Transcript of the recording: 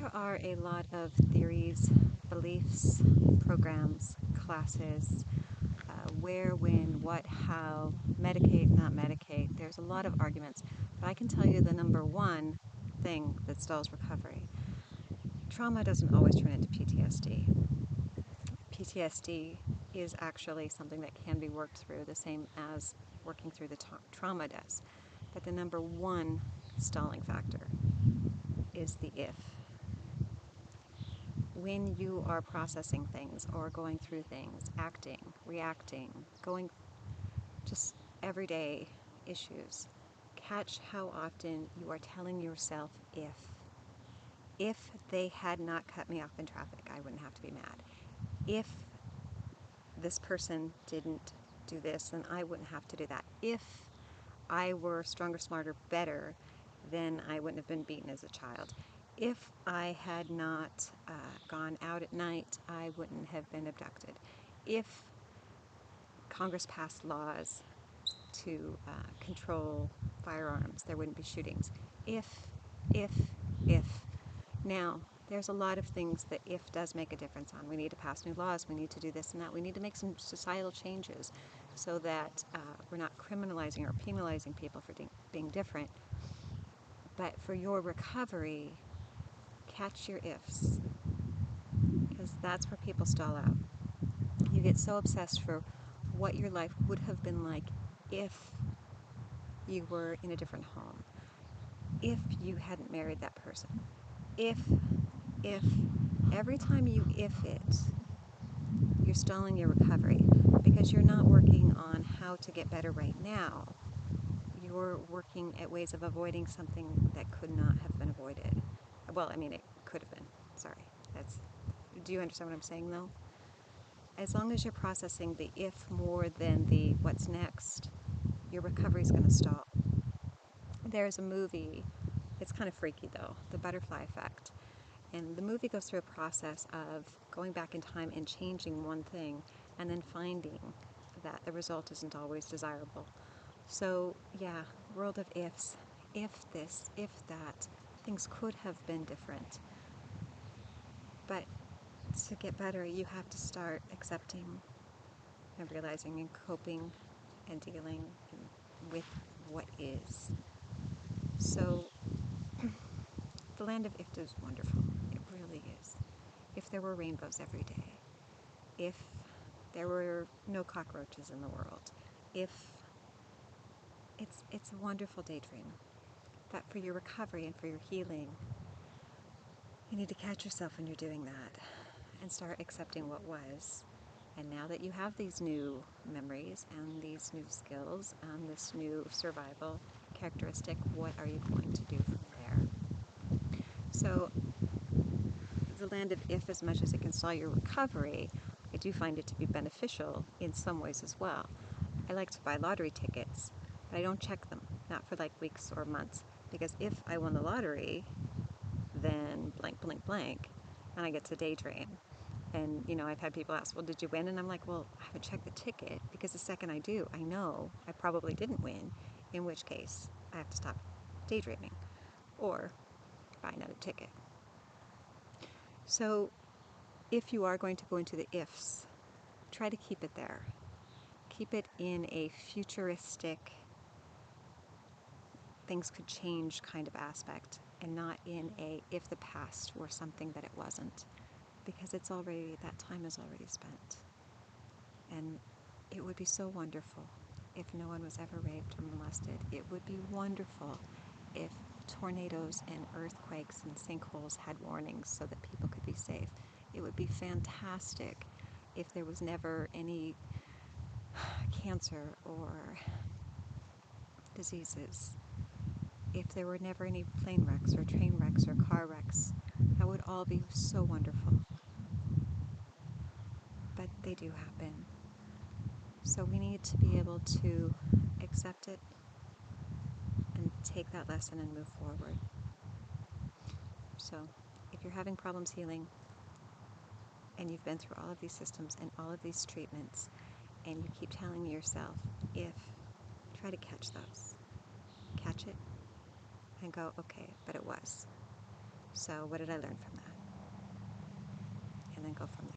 There are a lot of theories, beliefs, programs, classes, where, when, what, how, medicate, not medicate. There's a lot of arguments, but I can tell you the number one thing that stalls recovery. Trauma doesn't always turn into PTSD. PTSD is actually something that can be worked through, the same as working through the trauma does. But the number one stalling factor is the if. When you are processing things or going through things, acting, reacting, going just everyday issues, catch how often you are telling yourself if. If they had not cut me off in traffic, I wouldn't have to be mad. If this person didn't do this, then I wouldn't have to do that. If I were stronger, smarter, better, then I wouldn't have been beaten as a child. If I had not gone out at night, I wouldn't have been abducted. If Congress passed laws to control firearms, there wouldn't be shootings. If. Now, there's a lot of things that if does make a difference on. We need to pass new laws, we need to do this and that, we need to make some societal changes so that we're not criminalizing or penalizing people for being different. But for your recovery, catch your ifs, because that's where people stall out. You get so obsessed for what your life would have been like if you were in a different home, if you hadn't married that person, if, every time you if it, you're stalling your recovery, because you're not working on how to get better right now. You're working at ways of avoiding something that could not have been avoided. Well, I mean, it could have been. Sorry. Do you understand what I'm saying, though? As long as you're processing the if more than the what's next, your recovery is going to stall. There's a movie, it's kind of freaky, though, The Butterfly Effect. And the movie goes through a process of going back in time and changing one thing, and then finding that the result isn't always desirable. So, yeah, world of ifs. If this, if that. Things could have been different. But to get better, you have to start accepting and realizing and coping and dealing with what is. So, the land of if is wonderful. It really is. If there were rainbows every day. If there were no cockroaches in the world. If it's a wonderful daydream. But for your recovery and for your healing, you need to catch yourself when you're doing that and start accepting what was. And now that you have these new memories and these new skills and this new survival characteristic, what are you going to do from there? So, the land of if, as much as it can stall your recovery, I do find it to be beneficial in some ways as well. I like to buy lottery tickets, but I don't check them, not for like weeks or months, because if I won the lottery, then blank, blank, blank, and I get to daydream. And, I've had people ask, well, did you win? And I'm like, well, I haven't checked the ticket, because the second I do, I know I probably didn't win, in which case I have to stop daydreaming or buy another ticket. So if you are going to go into the ifs, try to keep it there. Keep it in a futuristic, things could change kind of aspect, and not in a if the past were something that it wasn't, because that time is already spent. And it would be so wonderful if no one was ever raped or molested. It would be wonderful if tornadoes and earthquakes and sinkholes had warnings so that people could be safe. It would be fantastic if there was never any cancer or diseases. If there were never any plane wrecks or train wrecks or car wrecks. That would all be so wonderful. But they do happen. So we need to be able to accept it and take that lesson and move forward. So if you're having problems healing and you've been through all of these systems and all of these treatments and you keep telling yourself, try to catch those. Catch it and go, okay, but it was. So what did I learn from that? And then go from there.